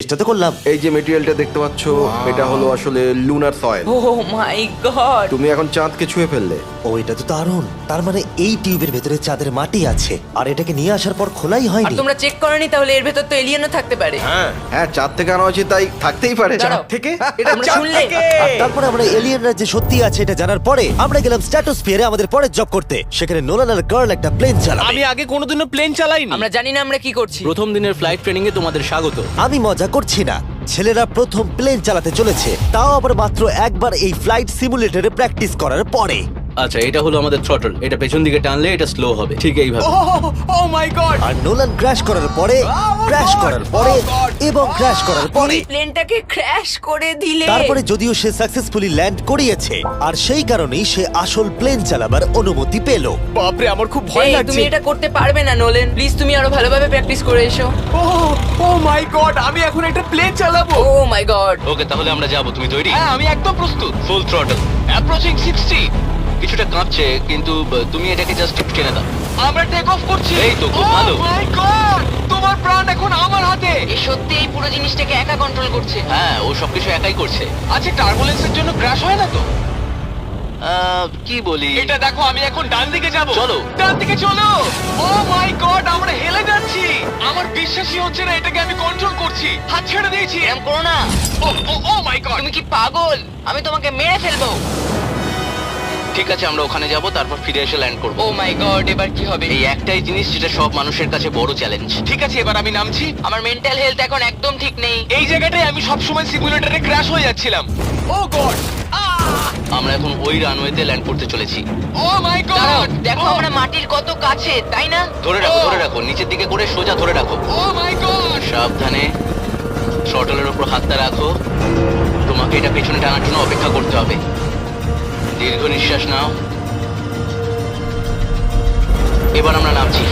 চেষ্টা তো করলাম। এই যে মেটেরিয়ালটা দেখতে পাচ্ছ, এটা হলো আসলে লুনার সয়েল। ও মাই গড, তুমি এখন চাঁদকে ছুঁয়ে ফেললে। ও এটা তো দারুণ। তার মানে এই টিউবের ভেতরে চাঁদের মাটি আছে, আর এটাকে নিয়ে আসার পর খোলাই আর হয়নি। তোমরা চেক করনি? তাহলে এর ভেতর তো এলিয়েনও থাকতে পারে। হ্যাঁ, চাঁদ থেকে আনা হয়েছে, তাই থাকতেই পারে। দাঁড়াও। থেকে এটা শুনলে? আর তারপরে আমরা এলিয়েনরা যে সত্যি আছে এটা জানার পরে আমরা গেলাম স্ট্র্যাটোস্ফিয়ারে আমাদের পরের জব করতে। সেখানে নোলান আর গার্ল একটা প্লেন চালাবে। আমি আগে কোনোদিনও প্লেন চালাইনি। আমরা জানি না আমরা কি করছি। প্রথম দিনের ফ্লাইট ট্রেনিং এ তোমাদের স্বাগত। আমি মজা করছি না, ছেলেরা প্রথম প্লেন চালাতে চলেছে, তাও আবার মাত্র একবার এই ফ্লাইট সিমুলেটরে প্র্যাকটিস করার পরে। আচ্ছা, এটা হলো আমাদের থ্রটল। এটা পেছন দিকে টানলে এটা স্লো হবে, ঠিক এইভাবে। ও মাই গড! আর নোলান ক্র্যাশ করার পরে, ক্র্যাশ করার পরে এবং ক্র্যাশ করার পরে, তুমি প্লেনটাকে ক্র্যাশ করে দিলে। তারপরে যদিও সে সাকসেসফুলি ল্যান্ড করিয়েছে, আর সেই কারণেই সে আসল প্লেন চালাবার অনুমতি পেল। বাপরে, আমার খুব ভয় এই, লাগছে। তুমি এটা করতে পারবে না নোলেন। প্লিজ তুমি আরো ভালোভাবে প্র্যাকটিস করে এসো। ও মাই গড, আমি এখন একটা প্লেন চালাবো। ও মাই গড। ওকে, তাহলে আমরা যাবো। তুমি তৈরি? হ্যাঁ, আমি একদম প্রস্তুত। Full throttle, approaching 60। কিছুটা কাঁপছে, কিন্তু তুমি এটাকে জাস্ট টেনে দাও। আমরা টেক অফ করছি। এই তো, খুব ভালো। ও মাই গড, তোমার প্রাণ এখন আমার হাতে। এ সত্যি এই পুরো জিনিসটাকে একা কন্ট্রোল করছে। হ্যাঁ, ও সবকিছু একাই করছে। আচ্ছা, টার্বুলেন্সের জন্য ক্র্যাশ হয় না তো? কি বলি? এটা দেখো, আমি এখন ডান দিকে যাব। চলো। ডান দিকে চলো। ও মাই গড, আমরা হেলে যাচ্ছি। আমার বিশ্বাসই হচ্ছে না এটাকে আমি কন্ট্রোল করছি। হাত ছেড়ে দিয়েছি। এরকম করো না। ও মাই গড। তুমি কি পাগল? আমি তোমাকে মেরে ফেলবো। ঠিক আছে, আমরা ওখানে যাব, তারপর ফিরে এসে ল্যান্ড করব। ও মাই গড, এবার কি হবে? এই একটাই জিনিস যেটা সব মানুষের কাছে বড় চ্যালেঞ্জ। ঠিক আছে, এবার আমি নামছি। আমার মেন্টাল হেলথ এখন একদম ঠিক নেই। এই জায়গাটায় আমি সব সময় সিমুলেটরে ক্র্যাশ হয়ে যাচ্ছিলাম। ও গড! আমরা এখন ওই রানওয়েতে ল্যান্ড করতে চলেছি। ও মাই দাঁড়াও, গড! দেখো আমরা মাটির কত কাছে, তাই না? ধরে রাখো, ধরে রাখো, নিচের দিকে করে সোজা ধরে রাখো। ও মাই গড! সাবধানে থ্রটলের উপর হাতটা রাখো। তোমাকে এটা পেছনে টানার জন্য অপেক্ষা করতে হবে। দীর্ঘ নিঃশ্বাস নাও। এবার আমরা নামছি।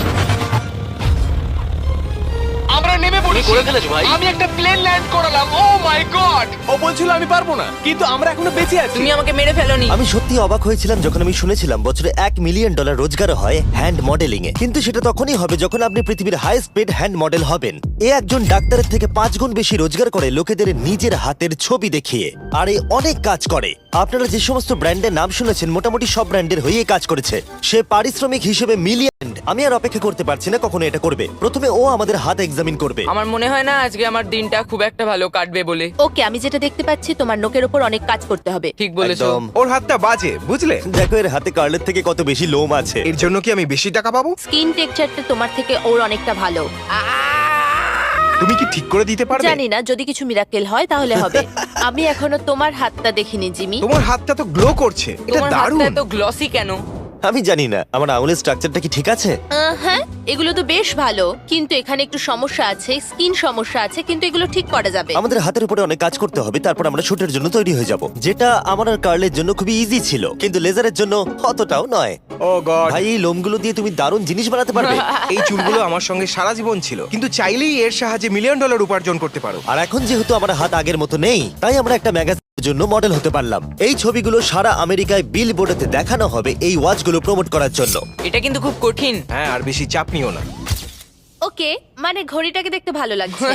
আমরা নেমে পড়েছি। করে ফেলেছো ভাই। আমি একটা প্লেন ল্যান্ড করালাম। ও মাই গড! ও বলছিল আমি পারবো না, কিন্তু আমরা এখনো বেঁচে আছি। তুমি আমাকে মেরে ফেলোনি। আমি সত্যি অবাক হয়েছিলাম যখন আমি শুনেছিলাম বছরে $1 মিলিয়ন রোজগার হয় হ্যান্ড মডেলিং এ। কিন্তু সেটা তখনই হবে যখন আপনি পৃথিবীর হাইয়েস্ট পেড হ্যান্ড মডেল হবেন। এ একজন ডাক্তারের থেকে 5 গুণ বেশি রোজগার করে লোকেদের নিজের হাতের ছবি দেখিয়ে, আর এ অনেক কাজ করে। আপনারা যে সমস্ত ব্র্যান্ডের নাম শুনেছেন মোটামুটি সব ব্র্যান্ডের হয়ে কাজ করেছে। সে পারিশ্রমিক হিসেবে মিলিয়ন। আমি আর অপেক্ষা করতে পারছি না কখনো এটা করবে। প্রথমে ও আমাদের হাত এক্সামিন করবে। আমার মনে হয় না আজকে আমার দিনটা খুব একটা ভালো কাটবে বলে। ওকে, আমি যেটা দেখতে পাচ্ছি তোমার নোকের উপর অনেক কাজ করতে হবে। ঠিক বলেছো। একদম। ওর হাতটা বাজে, বুঝলে? দেখো এর হাতে কার্লের থেকে কত বেশি লোম আছে। এর জন্য কি আমি বেশি টাকা পাবো? স্কিন টেক্সচারটা তোমার থেকে ওর অনেকটা ভালো। তুমি কি ঠিক করে দিতে পারবে? জানি না, যদি কিছু মিরাকেল হয় তাহলে হবে। আমি এখনো তোমার হাতটা দেখিনি জিমি। তোমার হাতটা তো গ্লো করছে, এটা তোমার হাতটা দারুণ। এত গ্লসি কেন? আমি জানি না আমার আঙুলের স্ট্রাকচারটা কি ঠিক আছে। হ্যাঁ, এগুলো তো বেশ ভালো, কিন্তু এখানে একটু সমস্যা আছে, স্কিন সমস্যা আছে, কিন্তু এগুলো ঠিক করা যাবে। আমাদের হাতের উপরে অনেক কাজ করতে হবে, তারপর আমরা শুটের জন্য তৈরি হয়ে যাব, যেটা আমার আর কার্লের জন্য খুবই ইজি ছিল, কিন্তু লেজারের জন্য অতটাও নয়। ও গড! ভাই এই লোমগুলো দিয়ে তুমি দারুণ জিনিস বানাতে পারবে। এই চুলগুলো আমার সঙ্গে সারা জীবন ছিল, কিন্তু চাইলেই এর সাহায্যে $1 মিলিয়ন উপার্জন করতে পারো। আর এখন যেহেতু আমার হাত আগের মতো নেই, তাই আমরা একটা ম্যাগাজিনের জন্য মডেল হতে পারলাম। এই ছবিগুলো সারা আমেরিকায় বিলবোর্ডেতে দেখানো হবে এই ওয়াচগুলো প্রমোট করার জন্য। এটা কিন্তু খুব কঠিন। হ্যাঁ, আর বেশি চাপ নিও না। ওকে, মানে ঘড়িটাকে দেখতে ভালো লাগছে।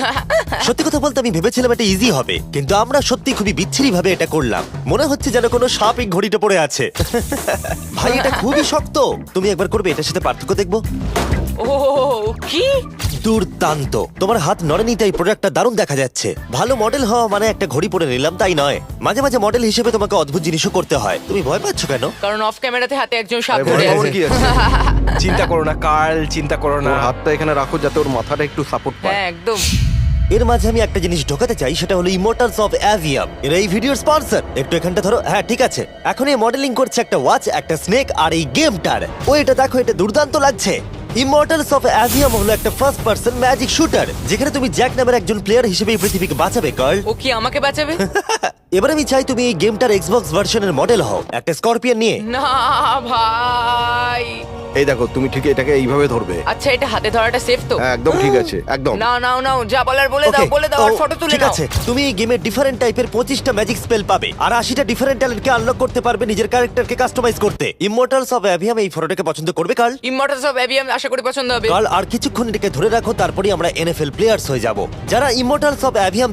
সত্যি কথা বলতে আমি ভেবেছিলাম এটা ইজি হবে, কিন্তু আমরা সত্যি খুবই বিচ্ছিরি ভাবে এটা করলাম। মনে হচ্ছে যেন কোনো সাপ এই ঘড়িটা পড়ে আছে। ভাই এটা খুবই শক্ত। তুমি একবার করবে, এটার সাথে পার্থক্য দেখবো। ও কি দুর্দান্ত। তোমার হাত নড়েনি, তাই প্রোডাক্টটা দারুণ দেখা যাচ্ছে। ভালো মডেল হওয়া মানে একটা ঘড়ি পরে নিলাম তাই নয়, মাঝে মাঝে মডেল হিসেবে তোমাকে অদ্ভুত জিনিসও করতে হয়। তুমি ভয় পাচ্ছ কেন? কারণ অফ ক্যামেরাতে হাতে একজন সাপ আরে ধরে ভয় পাওয়ার আছে। কি আছে? চিন্তা করো না কার্ল, চিন্তা করো না। ওর হাতটা এখানে রাখো যাতে ওর মাথাটা একটু সাপোর্ট পায়। হ্যাঁ একদম। এর মাঝে আমি একটা জিনিস ঢোকাতে চাই, সেটা হলো ইমোর্টালস অফ অ্যাভিয়াম। এর এই ভিডিওর স্পন্সর। একটু এখানটা ধরো। হ্যাঁ ঠিক আছে। এখন এই মডেলিং করছে একটা ওয়াচ, একটা স্নেক আর এই গেমটার। ও এটা দেখো, এটা দুর্দান্ত লাগছে। ইমর্টালস অফ অ্যাভিয়াম হলো একটা ফার্স্ট পার্সন ম্যাজিক শুটার, যেখানে তুমি জ্যাক নামের একজন প্লেয়ার হিসেবে এই পৃথিবীকে বাঁচাবে গার্ল। ও কি আমাকে বাঁচাবে? এবার আমি চাই তুমি এই গেমটার এক্সবক্স ভার্সনের মডেল হও, একটা স্করপিয়ন নিয়ে। না ভাই, এই দেখো, তুমি ঠিক এটাকে এইভাবে ধরবে। আচ্ছা এটা হাতে ধরাটা সেফ তো? হ্যাঁ, একদম ঠিক আছে, একদম। নাও নাও নাও, যা বলার বলে দাও, Okay, বলে দাও, আর ও, ফটো তুলে ঠিক নাও। আছে, তুমি এই গেমে ডিফারেন্ট টাইপের 25টা ম্যাজিক স্পেল পাবে আর 80টা ডিফারেন্ট ট্যালেন্টকে আনলক করতে পারবে নিজের ক্যারেক্টারকে কাস্টমাইজ করতে। ইমমর্টালস অফ অ্যাভিয়াম এই ফটোটাকে পছন্দ করবে কার্ল? ইমমর্টালস অফ অ্যাভিয়াম আশা করি পছন্দ হবে। কার্ল, আর কিছুক্ষণ এটাকে ধরে রাখো, তারপরেই আমরা এনএফএল প্লেয়ার্স হয়ে যাব। যারা ইমমর্টালস অফ অ্যাভিয়াম